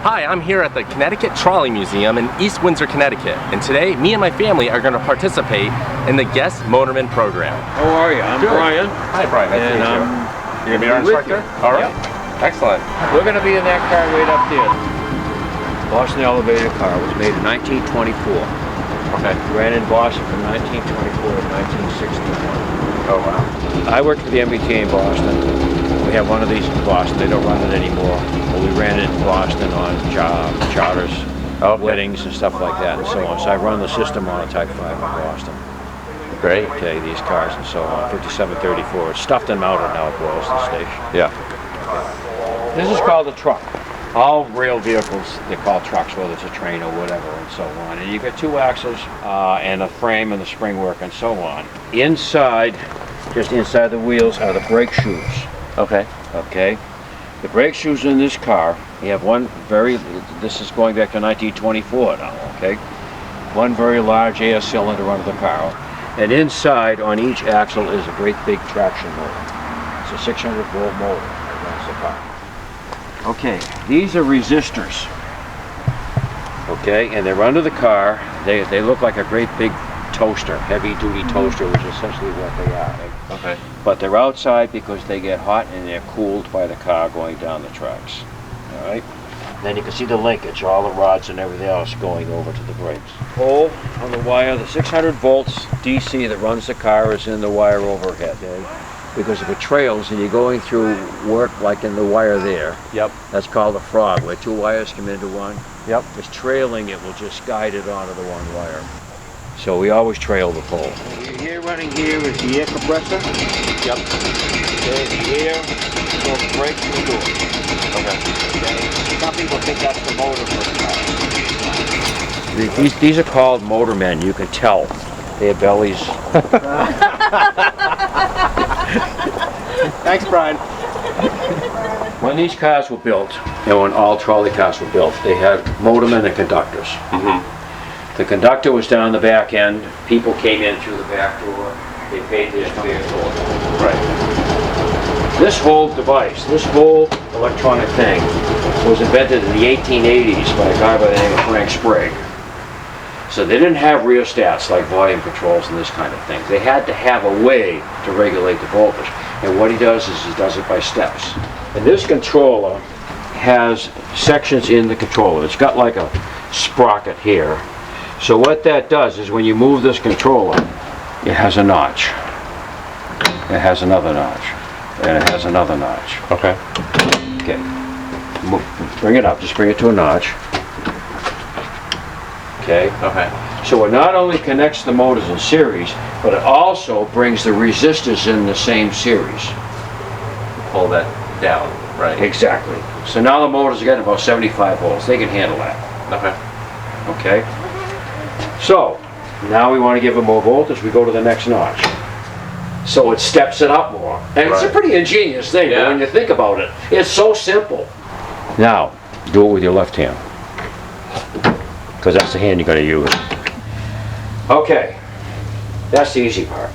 Hi, I'm here at the Connecticut Trolley Museum in East Windsor, Connecticut, and today me and my family are going to participate in the Guest Motorman program. How are you? I'm Brian. Hi Brian, nice to meet you. You're going to be our instructor? All right. Yep. Excellent. We're going to be in that car right up there. Boston elevator car was made in 1924. Okay. Ran in Boston from 1924 to 1961. Oh wow. I worked for the MBTA in Boston. We have one of these in Boston. They don't run it anymore. But we ran it in Boston on charters, weddings and stuff like that and so on. So I run the system on a Type 5 in Boston. Great. Okay, these cars and so on. 5734. Stuffed and mounted now at Boylston Station. Yeah. This is called a truck. All rail vehicles, they're called trucks, whether it's a train or whatever and so on. And you've got two axles and a frame and the spring work and so on. Inside, just inside the wheels are the brake shoes. Okay. Okay. The brake shoes in this car, you have one this is going back to 1924 now, okay? One very large air cylinder under the car. And inside on each axle is a great big traction motor. It's a 600 volt motor that runs the car. Okay, these are resistors. Okay, and they're under the car. They look like a great big toaster, heavy duty toaster, which is essentially what they are. Okay. But they're outside because they get hot and they're cooled by the car going down the tracks. All right. Then you can see the linkage, all the rods and everything else going over to the brakes. Pole on the wire, the 600 volts DC that runs the car is in the wire overhead. Okay? Because if it trails and you're going through work like in the wire there, that's called a frog, where two wires come into one. Yep. If it's trailing, it will just guide it onto the one wire. So we always trail the pole. Here running here is the air compressor. Yep. Okay, the air goes the brakes and the door. Okay. Some people think that's the motor for the car. These are called motormen, you can tell. Their bellies. Thanks, Brian. When these cars were built, and when all trolley cars were built, they had motormen and conductors. Mm-hmm. The conductor was down the back end. People came in through the back door. They paid their fares. Right. This whole device, this whole electronic thing, was invented in the 1880s by a guy by the name of Frank Sprague. So they didn't have rheostats like volume controls and this kind of thing. They had to have a way to regulate the voltage. And what he does is he does it by steps. And this controller has sections in the controller. It's got like a sprocket here. So what that does is when you move this controller, it has a notch. It has another notch. And it has another notch. Okay. Okay. Bring it up. Just bring it to a notch. Okay. Okay. So it not only connects the motors in series, but it also brings the resistors in the same series. Pull that down. Right. Exactly. So now the motors are getting about 75 volts. They can handle that. Okay. Okay. So now we want to give it more voltage. We go to the next notch. So it steps it up more. And it's a pretty ingenious thing. But when you think about it, it's so simple. Now, do it with your left hand. Because that's the hand you're going to use. Okay, that's the easy part.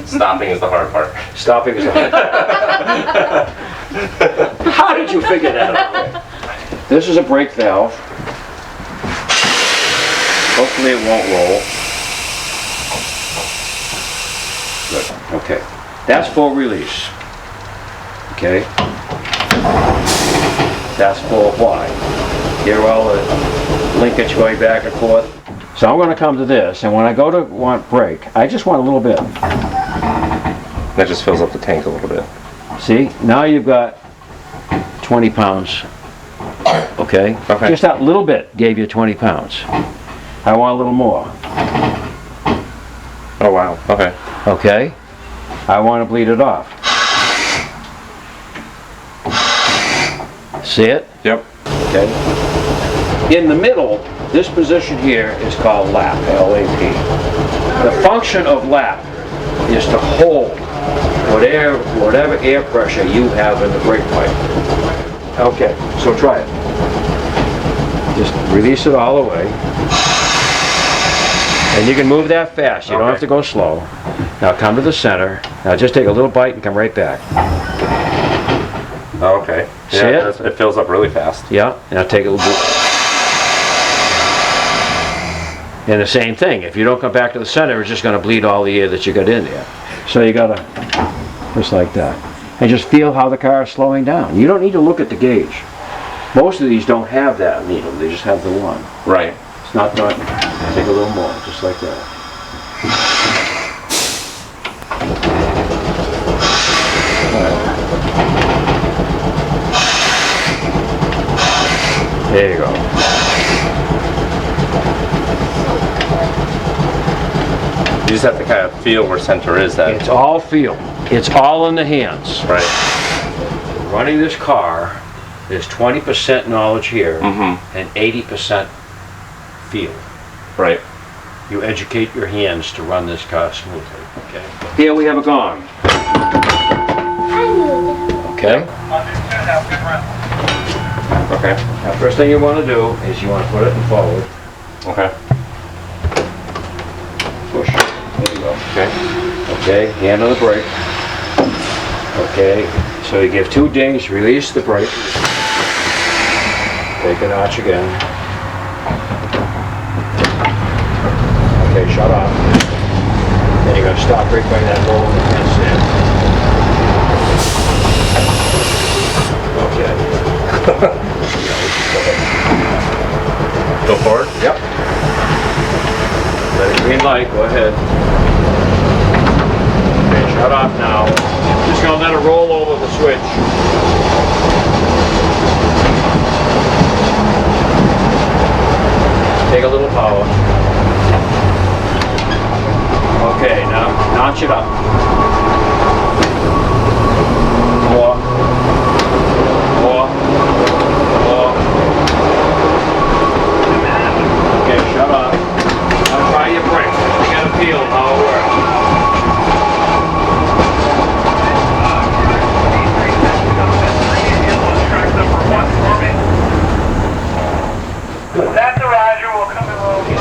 Stopping is the hard part. Stopping is the hard part. How did you figure that out? This is a brake valve. Hopefully it won't roll. Good, okay. That's full release. Okay. That's full apply. Here are all the linkage going back and forth. So I'm going to come to this, and when I go to want brake, I just want a little bit. That just fills up the tank a little bit. See, now you've got 20 pounds. Okay? Just that little bit gave you 20 pounds. I want a little more. Oh wow. Okay. Okay? I want to bleed it off. See it? Yep. Okay. In the middle, this position here is called lap, L-A-P. The function of lap is to hold whatever air pressure you have in the brake pipe. Okay, so try it. Just release it all the way. And you can move that fast. You don't have to go slow. Now come to the center. Now just take a little bite and come right back. Okay. See it? It fills up really fast. Yeah, now take a little bit. And the same thing, if you don't come back to the center, it's just gonna bleed all the air that you got in there. So you gotta, just like that. And just feel how the car is slowing down. You don't need to look at the gauge. Most of these don't have that needle, they just have the one. Right. It's not done. Take a little more, just like that. There you go. You just have to kind of feel where center is then. It's all feel. It's all in the hands. Right. Running this car, there's 20% knowledge here and 80% feel. Right. You educate your hands to run this car smoothly. Okay. Here we have a gong. Okay. Okay. Now, first thing you want to do is you want to put it in forward. Okay. Push. There you go. Okay. Okay. Hand on the brake. Okay. So you give 2 dings, release the brake. Take a notch again. Okay, shut off. Then you're going to stop right by that hole in the fence there. Okay. Go forward? Yep. Let it green light, go ahead. Okay, shut off now. Just gonna let it roll over the switch. Take a little power. Okay, now notch it up. More. More. More. Okay, shut off. Now try your brakes. You gotta feel how it works. That's the Roger, we'll come in a little bit.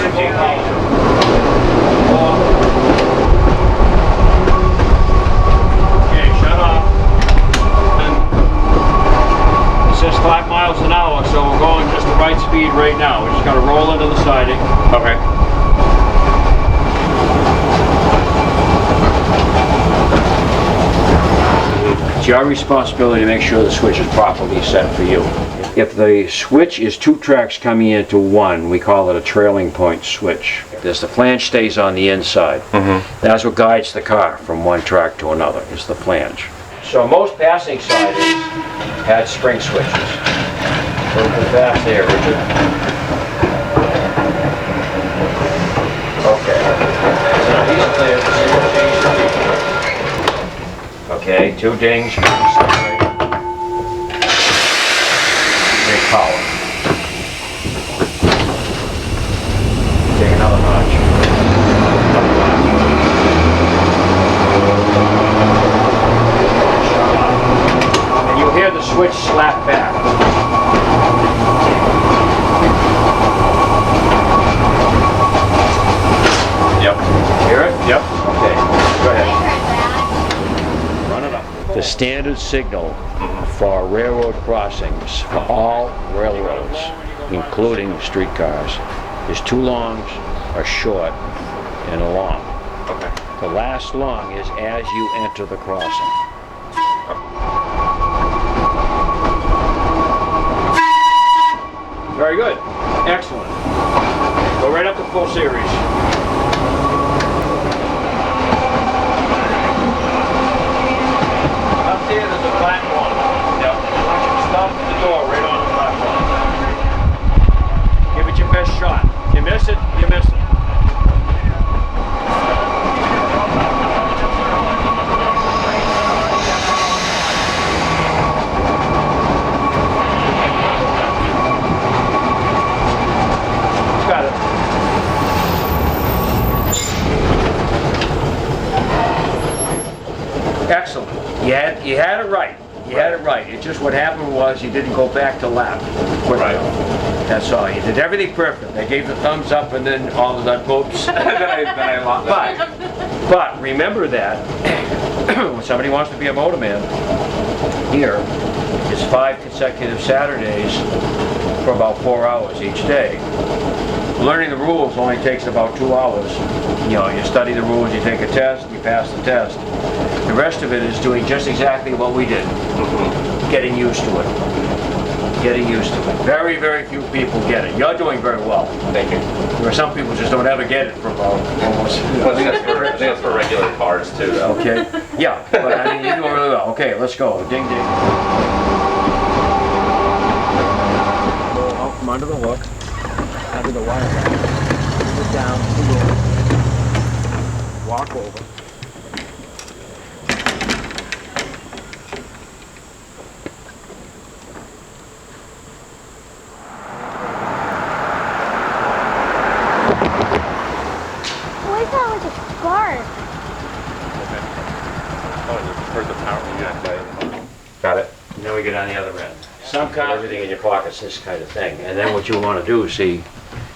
Okay, shut off. It says 5 miles an hour, so we're going just the right speed right now. We're just gonna roll into the siding. Okay. It's your responsibility to make sure the switch is properly set for you. If the switch is 2 tracks coming into one, we call it a trailing point switch. As the flange stays on the inside, that's what guides the car from one track to another, is the flange. So most passing sidings had spring switches. A little bit fast there, Richard. Okay. So now he's clear. Okay, 2 dings. Big power. Take another notch. Another notch. Shut off. And you hear the switch slap back. Yep. Hear it? Yep. Okay, go ahead. Run it up. The standard signal for railroad crossings for all railroads, including streetcars, is 2 longs, a short, and a long. Okay. The last long is as you enter the crossing. Very good. Excellent. Go right up to full series. Up there, there's a platform. Yep. Stop at the door right on the platform. Give it your best shot. You miss it, you miss it. Got it. Excellent. You had it right. You had it right. It just what happened was you didn't go back to lap. Right. That's all. You did everything perfect. I gave the thumbs up and then all of that oops. then I lost that. But remember that when somebody wants to be a motorman, here is 5 consecutive Saturdays for about 4 hours each day. Learning the rules only takes about 2 hours. You know, you study the rules, you take a test, you pass the test. The rest of it is doing just exactly what we did. Getting used to it. Getting used to it. Very, very few people get it. You're doing very well. Thank you. Where some people just don't ever get it for about almost. Well, I think that's for regular cars too, though. Okay. Yeah, but I mean, you're doing really well. Okay, let's go. Ding, ding. Go out from under the hook. Under the wire. Put down. Walk over. Why is that like a scarf? For the power unit. Got it. And then we get on the other end. Some kind everything in your pockets, this kind of thing. And then what you want to do, see,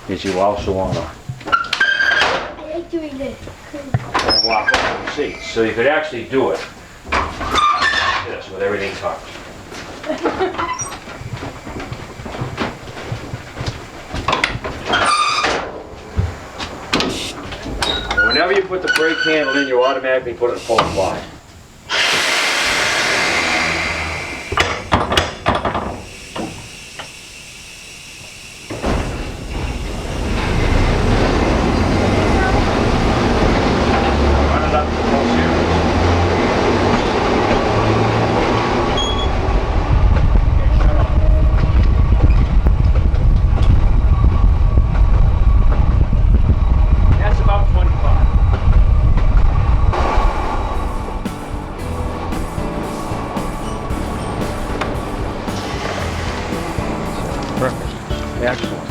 is you also want to I like doing this. walk over the seats. So you could actually do it like this with everything tucked. And whenever you put the brake handle in, you automatically put it in full fly. Run it up to full series. Okay, shut off. That's about 25. Perfect. Excellent.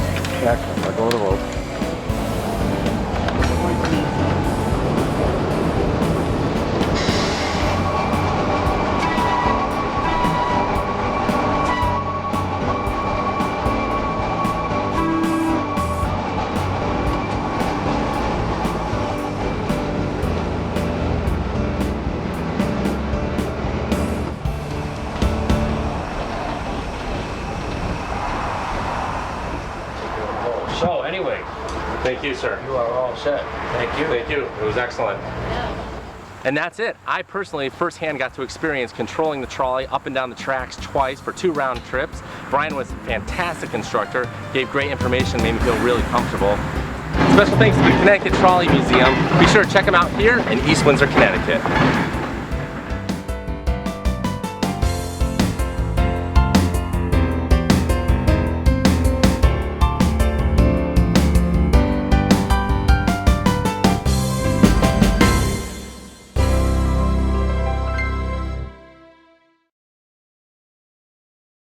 Excellent. Let go of the rope. So anyway, Thank you, sir. you are all set. Thank you. Thank you. It was excellent. And that's it. I personally firsthand got to experience controlling the trolley up and down the tracks twice for 2 round trips. Brian was a fantastic instructor, gave great information, made me feel really comfortable. Special thanks to the Connecticut Trolley Museum. Be sure to check them out here in East Windsor, Connecticut.